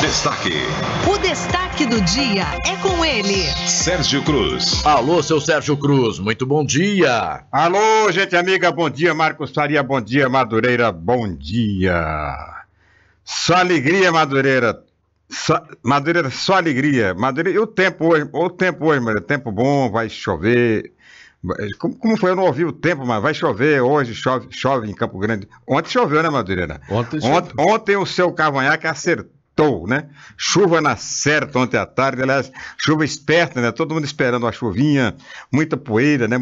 Destaque. O destaque do dia é com ele, Sérgio Cruz. Alô, seu Sérgio Cruz, muito bom dia. Alô, gente amiga, bom dia. Marcos Faria, bom dia. Madureira, bom dia. Só alegria, Madureira. Madureira, só alegria. Madureira, e o tempo hoje, Madureira, tempo bom, vai chover. Como foi? Eu não ouvi o tempo, mas vai chover hoje, chove em Campo Grande. Ontem choveu, né, Madureira? Ontem o seu cavanhaque acertou, né? Chuva na certa ontem à tarde, aliás, chuva esperta, né? Todo mundo esperando uma chuvinha, muita poeira, né?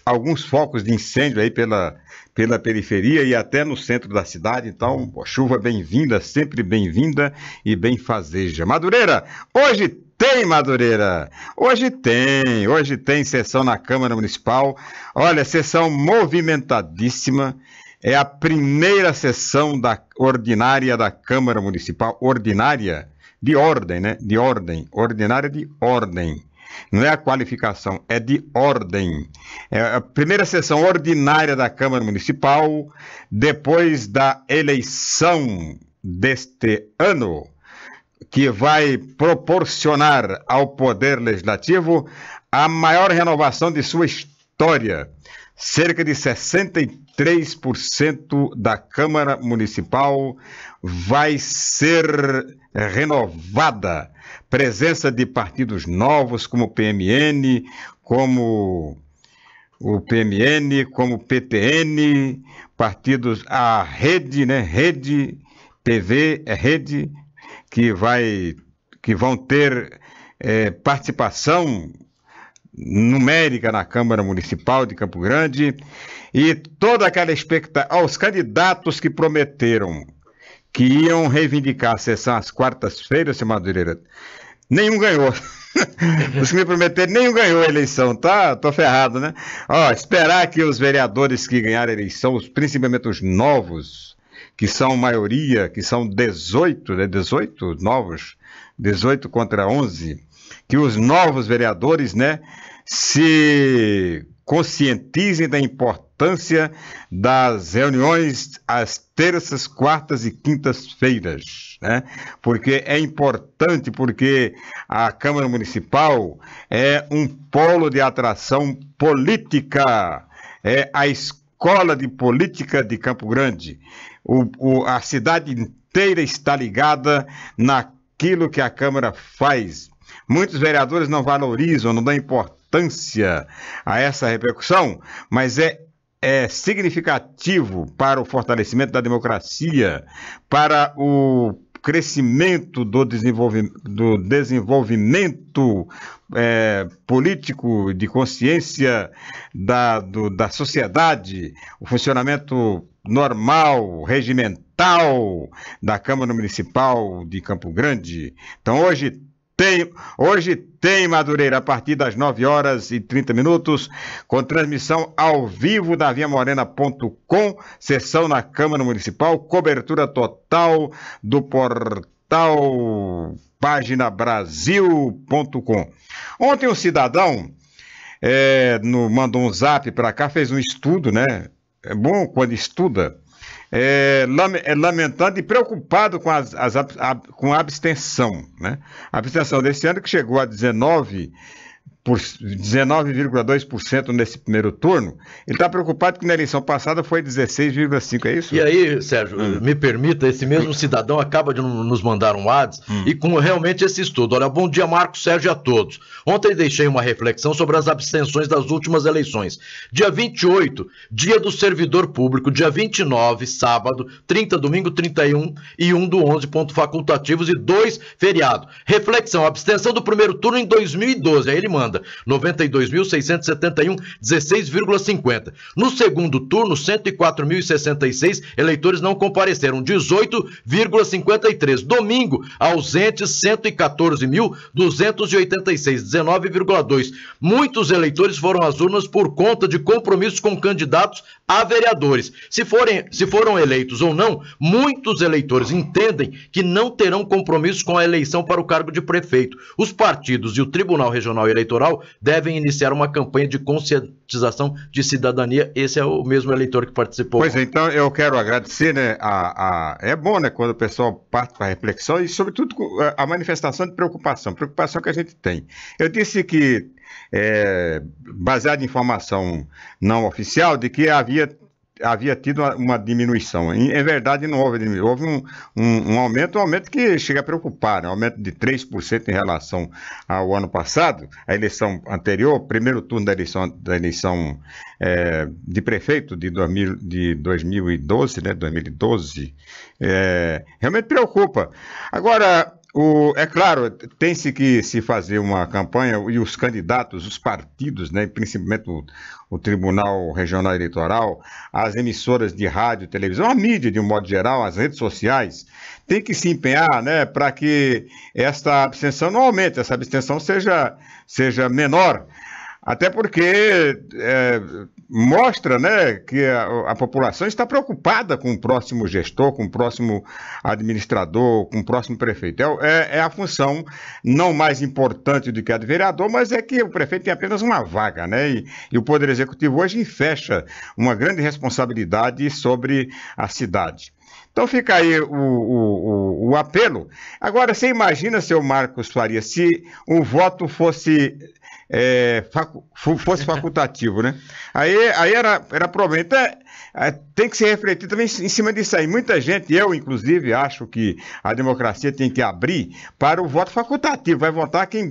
Alguns focos de incêndio aí pela periferia e até no centro da cidade. Então, chuva bem-vinda, sempre bem-vinda e bem-fazeja. Madureira, hoje tem sessão na Câmara Municipal. Olha, sessão movimentadíssima. É a primeira sessão ordinária da Câmara Municipal. Ordinária de ordem, né? De ordem. Ordinária de ordem. Não é a qualificação, é de ordem. É a primeira sessão ordinária da Câmara Municipal, depois da eleição deste ano, que vai proporcionar ao Poder Legislativo a maior renovação de sua história. Cerca de 63% da Câmara Municipal vai ser renovada. Presença de partidos novos como o PMN, como o PTN, partidos, a Rede, né? Rede, PV, Rede, que vão ter participação numérica na Câmara Municipal de Campo Grande, e toda aquela expectativa, os candidatos que prometeram que iam reivindicar a sessão às quartas-feiras, seu Madureira, nenhum ganhou. Os que me prometeram, nenhum ganhou a eleição, tá? Tô ferrado, né? Esperar que os vereadores que ganharam a eleição, principalmente os novos, que são maioria, que são 18, né? 18 novos, 18 contra 11, que os novos vereadores, né, se conscientizem da importância das reuniões às terças, quartas e quintas-feiras, né? Porque é importante, porque a Câmara Municipal é um polo de atração política, é a escola de política de Campo Grande. A cidade inteira está ligada naquilo que a Câmara faz. Muitos vereadores não valorizam, não dão importância a essa repercussão, mas é significativo para o fortalecimento da democracia, para o crescimento do desenvolvimento político, de consciência da sociedade, o funcionamento normal, regimental da Câmara Municipal de Campo Grande. Então, hoje tem Madureira, a partir das 9h30, com transmissão ao vivo da viamorena.com, sessão na Câmara Municipal, cobertura total do portal paginabrasil.com. Ontem um cidadão mandou um zap para cá, fez um estudo, né? É bom quando estuda. Lamentando e preocupado com com a abstenção, né? A abstenção desse ano, que chegou a 19,2% nesse primeiro turno. Ele está preocupado que na eleição passada foi 16,5%, é isso? E aí, Sérgio, me permita, esse mesmo cidadão acaba de nos mandar um WhatsApp e com realmente esse estudo. Olha, bom dia, Marcos, Sérgio, a todos. Ontem deixei uma reflexão sobre as abstenções das últimas eleições. Dia 28, dia do servidor público. Dia 29, sábado. 30, domingo, 31 e 1 do 11, pontos facultativos e 2 feriado. Reflexão, abstenção do primeiro turno em 2012. Aí ele manda 92.671, 16,50. No segundo turno, 104.066 eleitores não compareceram, 18,53. Domingo, ausentes 114.286, 19,2. Muitos eleitores foram às urnas por conta de compromissos com candidatos a vereadores. Se foram eleitos ou não, muitos eleitores entendem que não terão compromissos com a eleição para o cargo de prefeito. Os partidos e o Tribunal Regional Eleitoral eleitoral devem iniciar uma campanha de conscientização de cidadania. Esse é o mesmo eleitor que participou. Pois é, então eu quero agradecer, né, é bom, né, quando o pessoal parte para a reflexão e, sobretudo, a manifestação de preocupação que a gente tem. Eu disse que, baseado em informação não oficial, de que havia tido uma diminuição. É verdade, não houve diminuição. Houve um aumento que chega a preocupar, né? Um aumento de 3% em relação ao ano passado, a eleição anterior, primeiro turno da eleição de prefeito de 2012, né? 2012, realmente preocupa. Agora, é claro, tem-se que se fazer uma campanha e os candidatos, os partidos, né, principalmente o Tribunal Regional Eleitoral, as emissoras de rádio e televisão, a mídia de um modo geral, as redes sociais, tem que se empenhar, né, para que esta abstenção não aumente, essa abstenção seja menor. Até porque mostra, né, que a população está preocupada com o próximo gestor, com o próximo administrador, com o próximo prefeito. É a função não mais importante do que a de vereador, mas é que o prefeito tem apenas uma vaga, né? E o Poder Executivo hoje enfecha uma grande responsabilidade sobre a cidade. Então fica aí o apelo. Agora, você imagina, seu Marcos Faria, se o voto fosse facultativo, né? Aí era problema. Então, tem que se refletir também em cima disso aí. Muita gente, eu inclusive, acho que a democracia tem que abrir para o voto facultativo. Vai votar quem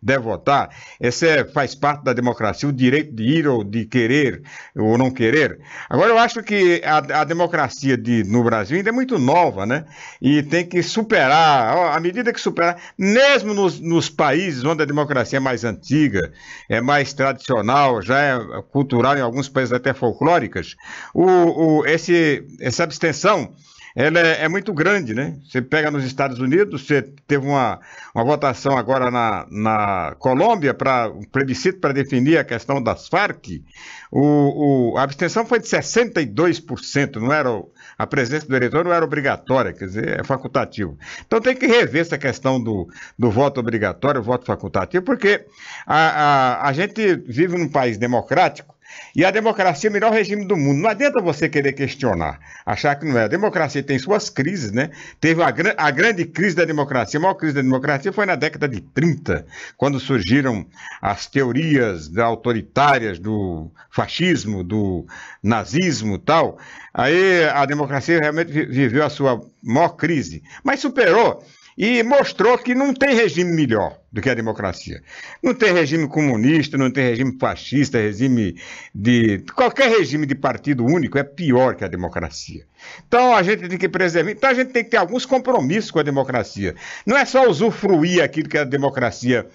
deve votar. Esse faz parte da democracia, o direito de ir ou de querer ou não querer. Agora, eu acho que a democracia no Brasil ainda é muito nova, né? E tem que superar, à medida que superar, mesmo nos países onde a democracia é mais antiga, é mais tradicional, já é cultural, em alguns países até folclóricas, essa abstenção ela é muito grande, né? Você pega nos Estados Unidos, você teve uma votação agora na Colômbia para um plebiscito para definir a questão das Farc. A abstenção foi de 62%, não era a presença do eleitor não era obrigatória, quer dizer, é facultativo. Então tem que rever essa questão do voto obrigatório, voto facultativo, porque a gente vive num país democrático. E a democracia é o melhor regime do mundo. Não adianta você querer questionar, achar que não é. A democracia tem suas crises, né? Teve a grande crise da democracia. A maior crise da democracia foi na década de 30, quando surgiram as teorias autoritárias do fascismo, do nazismo e tal. Aí a democracia realmente viveu a sua maior crise, mas superou. E mostrou que não tem regime melhor do que a democracia. Não tem regime comunista, não tem regime fascista, qualquer regime de partido único é pior que a democracia. Então a gente tem que preservar, então a gente tem que ter alguns compromissos com a democracia. Não é só usufruir aquilo que a democracia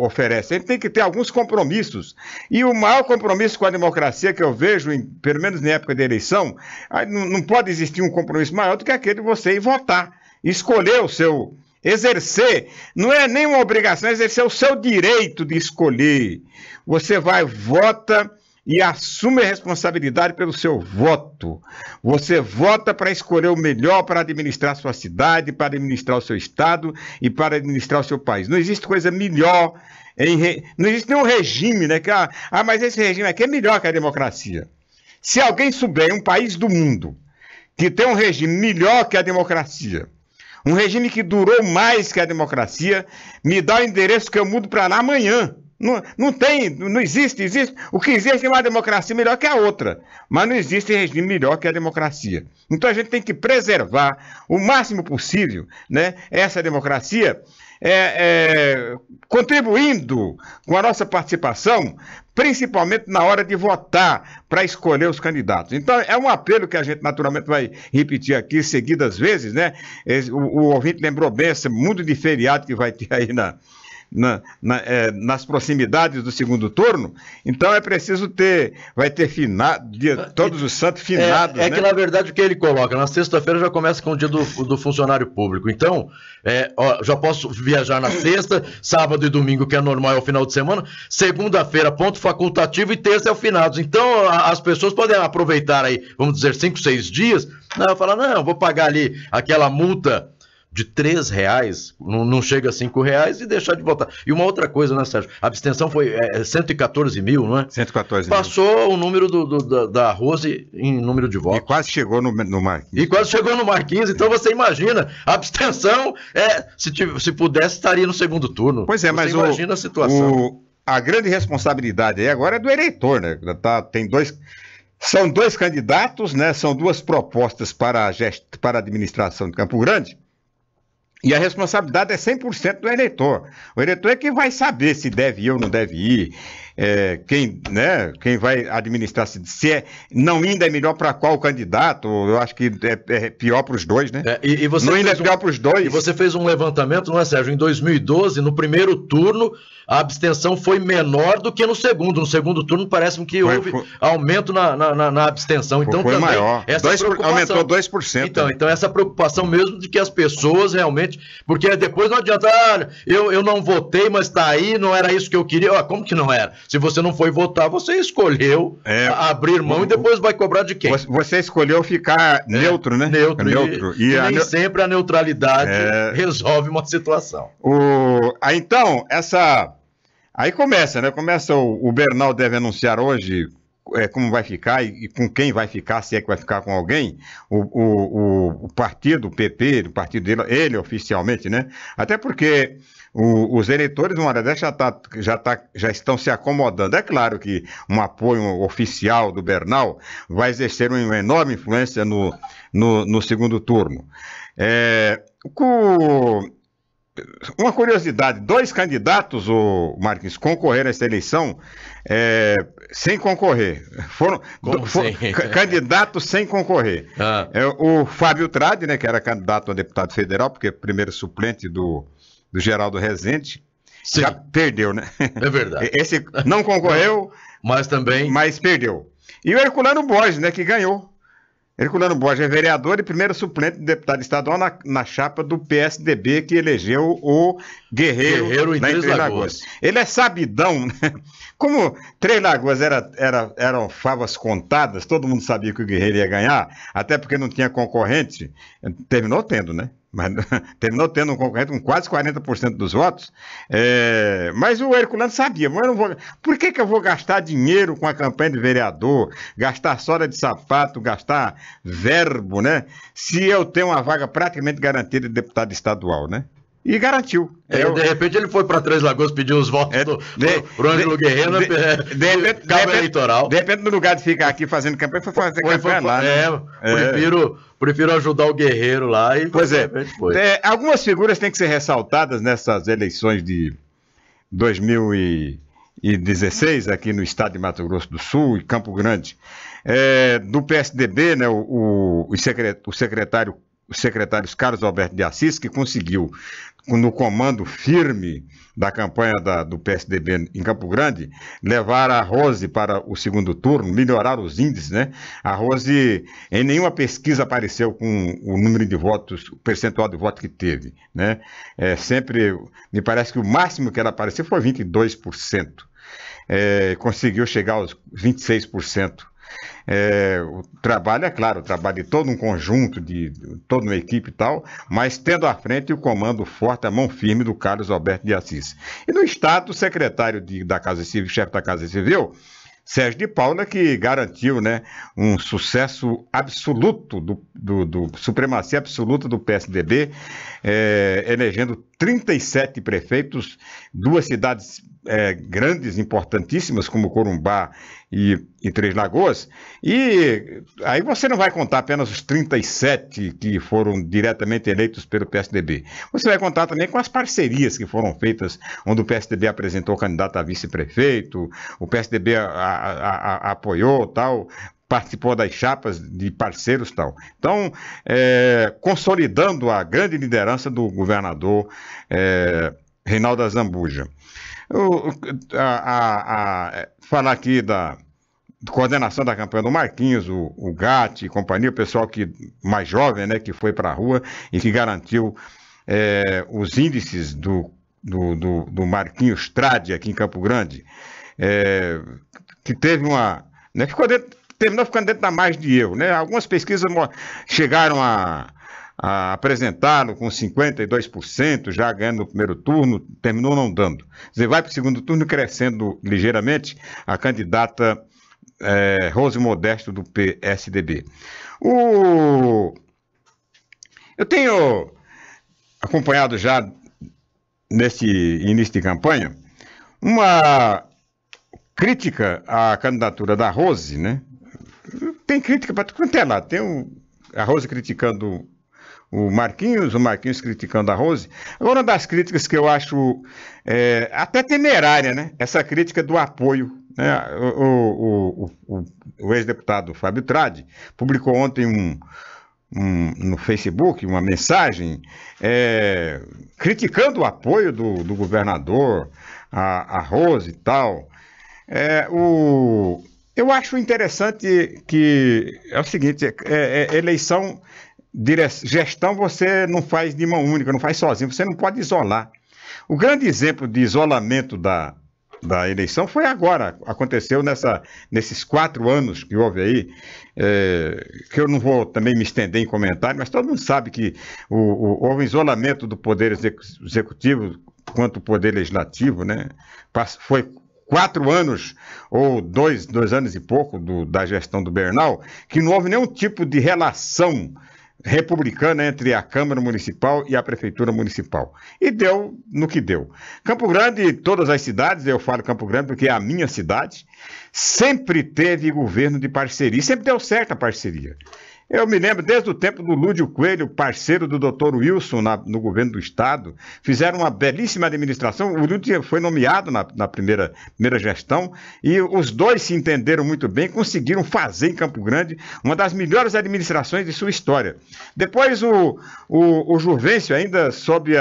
oferece, a gente tem que ter alguns compromissos. E o maior compromisso com a democracia que eu vejo, pelo menos na época da eleição, não pode existir um compromisso maior do que aquele de você ir votar. Escolher exercer, não é nenhuma obrigação, é exercer o seu direito de escolher. Você vai, vota e assume a responsabilidade pelo seu voto. Você vota para escolher o melhor para administrar a sua cidade, para administrar o seu estado e para administrar o seu país. Não existe coisa melhor, não existe nenhum regime, né? Mas esse regime aqui é melhor que a democracia. Se alguém souber em um país do mundo que tem um regime melhor que a democracia, um regime que durou mais que a democracia, me dá o endereço que eu mudo para lá amanhã. Não existe. O que existe é uma democracia melhor que a outra, mas não existe regime melhor que a democracia. Então a gente tem que preservar o máximo possível, né, essa democracia, contribuindo com a nossa participação, principalmente na hora de votar para escolher os candidatos. Então, é um apelo que a gente naturalmente vai repetir aqui seguidas vezes, né? O ouvinte lembrou bem esse mundo de feriado que vai ter aí nas proximidades do segundo turno. Então é preciso vai ter todos os santos finados, né? Que na verdade o que ele coloca, na sexta-feira já começa com o dia do funcionário público, então já posso viajar na sexta, sábado e domingo, que é normal, é o final de semana, segunda-feira ponto facultativo e terça é o finados. Então as pessoas podem aproveitar aí, vamos dizer, 5, 6 dias, falar, não, vou pagar ali aquela multa de R$3, não chega a R$5 e deixar de votar. E uma outra coisa, né, Sérgio? A abstenção foi 114 mil, não é? 114 mil. Passou o número da Rose em número de votos. E quase chegou no Marquinhos. E quase chegou no Marquinhos. Então você imagina, a abstenção, se pudesse, estaria no segundo turno. Pois é, mas imagina a situação. A grande responsabilidade aí agora é do eleitor, né? São dois candidatos, né? São duas propostas para a administração de Campo Grande. E a responsabilidade é 100% do eleitor. O eleitor é que vai saber se deve ir ou não deve ir, quem vai administrar, se não indo é melhor para qual candidato. Eu acho que é pior para os dois, né? Não indo é pior para os dois. E você fez um levantamento, não é, Sérgio? Em 2012, no primeiro turno, a abstenção foi menor do que no segundo. No segundo turno, parece-me que houve aumento na abstenção. Então, foi também maior. Aumentou 2%. Então, essa preocupação mesmo de que as pessoas realmente... Porque depois não adianta, eu não votei, mas está aí, não era isso que eu queria. Como que não era? Se você não foi votar, você escolheu abrir mão e depois vai cobrar de quem? Você escolheu ficar neutro, né? Neutro. E nem sempre a neutralidade resolve uma situação. Então, aí começa, né? O Bernal deve anunciar hoje como vai ficar e com quem vai ficar, se é que vai ficar com alguém, o partido, o PP, o partido dele, ele oficialmente, né? Até porque os eleitores, uma hora dessa, já estão se acomodando. É claro que um apoio oficial do Bernal vai exercer uma enorme influência no segundo turno. Uma curiosidade, 2 candidatos, Marquinhos, concorreram a essa eleição sem concorrer. Foram candidatos sem concorrer. O Fábio Tradi, né, que era candidato a deputado federal, porque é primeiro suplente do Geraldo Rezende, já perdeu, né? É verdade. Esse não concorreu, mas perdeu. E o Herculano Borges, né, que ganhou. Herculano Borges é vereador e primeiro suplente de deputado estadual na chapa do PSDB, que elegeu o Guerreiro em Três Lagoas. Ele é sabidão, né? Como Três Lagoas eram favas contadas, todo mundo sabia que o Guerreiro ia ganhar, até porque não tinha concorrente, terminou tendo, né? Mas terminou tendo um concorrente com quase 40% dos votos, mas o Herculano sabia, mas eu não vou, por que eu vou gastar dinheiro com a campanha de vereador, gastar sola de sapato, gastar verbo, né, se eu tenho uma vaga praticamente garantida de deputado estadual, né? E garantiu. De repente ele foi para Três Lagoas pedir os votos pro Ângelo Guerreiro cabo eleitoral. De repente, no lugar de ficar aqui fazendo campanha, foi fazer campanha lá. Prefiro ajudar o Guerreiro lá e pois algumas figuras têm que ser ressaltadas nessas eleições de 2016 aqui no estado de Mato Grosso do Sul e Campo Grande. Do PSDB, né, os secretários Carlos Alberto de Assis, que conseguiu, no comando firme da campanha do PSDB em Campo Grande, levar a Rose para o segundo turno, melhorar os índices, né? A Rose, em nenhuma pesquisa apareceu com o número de votos, o percentual de voto que teve, né? Sempre, me parece que o máximo que ela apareceu foi 22%. Conseguiu chegar aos 26%. O trabalho, é claro, o trabalho de todo um conjunto, de toda uma equipe e tal, mas tendo à frente o comando forte, a mão firme do Carlos Alberto de Assis. E no estado, o secretário da Casa Civil, chefe da Casa Civil, Sérgio de Paula, que garantiu, né, um sucesso absoluto, supremacia absoluta do PSDB, elegendo 37 prefeitos, 2 cidades grandes, importantíssimas, como Corumbá e Três Lagoas, e aí você não vai contar apenas os 37 que foram diretamente eleitos pelo PSDB, você vai contar também com as parcerias que foram feitas, onde o PSDB apresentou candidato a vice-prefeito, o PSDB apoiou, tal, participou das chapas de parceiros e tal. Então, consolidando a grande liderança do governador Reinaldo Azambuja. Falar aqui da coordenação da campanha do Marquinhos, o Gatti e companhia, o pessoal mais jovem, né, que foi para a rua e que garantiu os índices do Marquinhos Tradi aqui em Campo Grande, que teve terminou ficando dentro da margem de erro, né? Algumas pesquisas chegaram a a apresentá-lo com 52%, já ganhando no primeiro turno, terminou não dando. Quer dizer, vai para o segundo turno crescendo ligeiramente a candidata Rose Modesto, do PSDB. Eu tenho acompanhado já, nesse início de campanha, uma crítica à candidatura da Rose, né? Tem crítica para tudo quanto é lá. Tem a Rose criticando o Marquinhos criticando a Rose. Agora, uma das críticas que eu acho até temerária, né? Essa crítica do apoio. Né? O ex-deputado Fábio Tradi publicou ontem no Facebook uma mensagem criticando o apoio do governador a Rose e tal. Eu acho interessante que é o seguinte, eleição, gestão você não faz de mão única, não faz sozinho, você não pode isolar. O grande exemplo de isolamento da eleição foi agora, aconteceu nesses 4 anos que houve aí, que eu não vou também me estender em comentário, mas todo mundo sabe que houve um isolamento do poder executivo quanto o poder legislativo, né? Foi 4 anos, ou 2 anos e pouco da gestão do Bernal, que não houve nenhum tipo de relação republicana entre a Câmara Municipal e a Prefeitura Municipal. E deu no que deu. Campo Grande, todas as cidades, eu falo Campo Grande porque é a minha cidade, sempre teve governo de parceria, sempre deu certo a parceria. Eu me lembro, desde o tempo do Lúdio Coelho, parceiro do Dr. Wilson no governo do estado, fizeram uma belíssima administração. O Lúdio foi nomeado na primeira gestão e os dois se entenderam muito bem, conseguiram fazer em Campo Grande uma das melhores administrações de sua história. Depois o Juvencio, ainda sob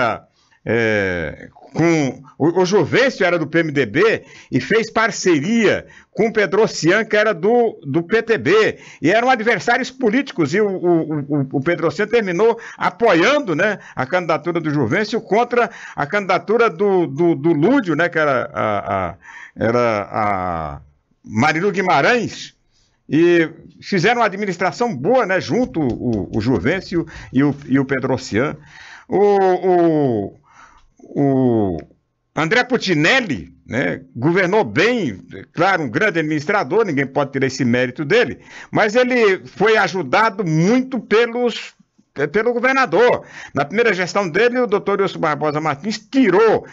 o Juvencio era do PMDB e fez parceria com o Pedrocian, que era do PTB, e eram adversários políticos, e o Pedrocian terminou apoiando, né, a candidatura do Juvencio contra a candidatura do Lúdio, né, que era a Marilu Guimarães, e fizeram uma administração boa, né, junto o Juvencio e o Pedrocian. O André Putinelli, né, governou bem, claro, um grande administrador, ninguém pode tirar esse mérito dele, mas ele foi ajudado muito pelo governador. Na primeira gestão dele, o doutor Wilson Barbosa Martins tirou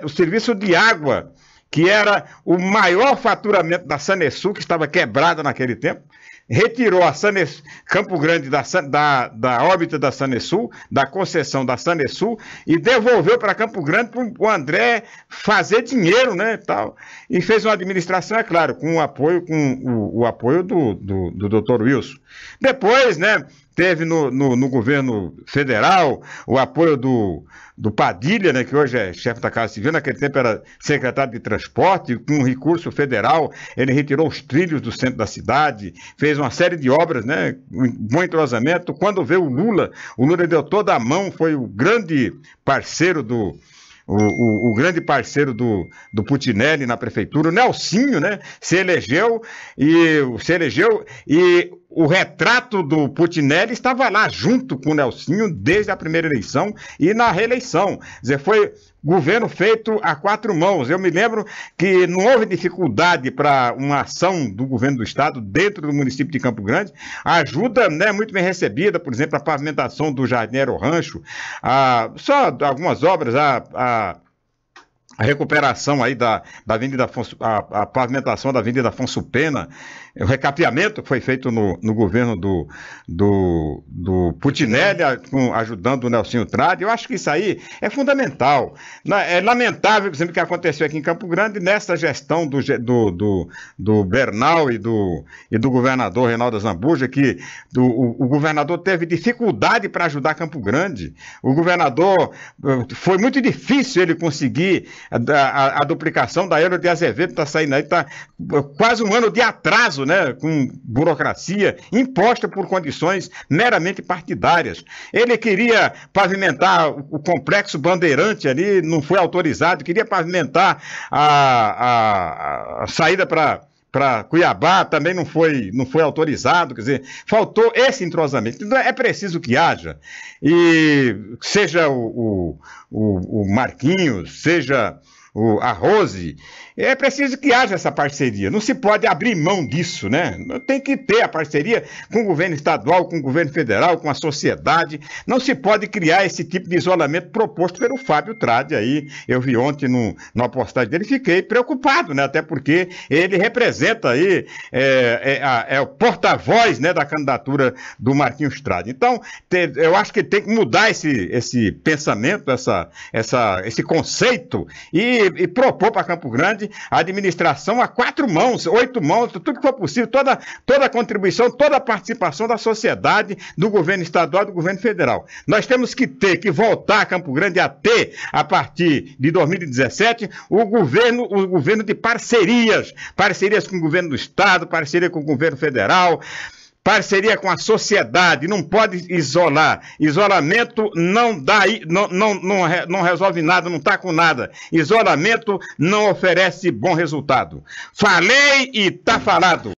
o serviço de água, que era o maior faturamento da Sanesul, que estava quebrada naquele tempo, retirou a Campo Grande da órbita da Sanesul, da concessão da Sanesul, e devolveu para Campo Grande para o André fazer dinheiro, né, tal. E fez uma administração, é claro, com o apoio do Dr. Wilson. Depois, né, teve no governo federal o apoio do Padilha, né, que hoje é chefe da Casa Civil, naquele tempo era secretário de transporte, com recurso federal, ele retirou os trilhos do centro da cidade, fez uma série de obras, né, um bom entrosamento. Quando veio o Lula deu toda a mão, foi o grande parceiro o grande parceiro do Putinelli na prefeitura. O Nelsinho, né, se elegeu e o retrato do Putinelli estava lá junto com o Nelsinho desde a primeira eleição e na reeleição. Quer dizer, foi governo feito a 4 mãos. Eu me lembro que não houve dificuldade para uma ação do governo do estado dentro do município de Campo Grande. A ajuda, né, muito bem recebida, por exemplo, a pavimentação do Jardim Aero Rancho, só algumas obras, a recuperação aí da Avenida Afonso, a pavimentação da Avenida Afonso Pena, o recapeamento que foi feito no governo do Putinelli, ajudando o Nelsinho Tradi. Eu acho que isso aí é fundamental. É lamentável, por exemplo, o que aconteceu aqui em Campo Grande nessa gestão do Bernal e do governador Reinaldo Azambuja, que o governador teve dificuldade para ajudar Campo Grande. O governador, foi muito difícil ele conseguir a duplicação da Euro de Azevedo, está saindo aí, está quase um ano de atraso, né, com burocracia imposta por condições meramente partidárias. Ele queria pavimentar o complexo Bandeirante ali, não foi autorizado, queria pavimentar a saída para Cuiabá, também não foi autorizado, quer dizer, faltou esse entrosamento. Então é preciso que haja, e seja o Marquinhos, seja a Rose, é preciso que haja essa parceria. Não se pode abrir mão disso, né? Tem que ter a parceria com o governo estadual, com o governo federal, com a sociedade. Não se pode criar esse tipo de isolamento proposto pelo Fábio Tradi aí. Eu vi ontem numa postagem dele, fiquei preocupado, né? Até porque ele representa aí, é o porta-voz, né, da candidatura do Marquinhos Tradi. Então, eu acho que tem que mudar esse pensamento, esse conceito e propor para Campo Grande a administração a 4 mãos, 8 mãos, tudo que for possível, toda a contribuição, toda a participação da sociedade, do governo estadual e do governo federal. Nós temos que voltar a Campo Grande a ter, a partir de 2017, o governo de parcerias com o governo do estado, parceria com o governo federal, parceria com a sociedade. Não pode isolar. Isolamento não dá, não resolve nada, não está com nada. Isolamento não oferece bom resultado. Falei e tá falado.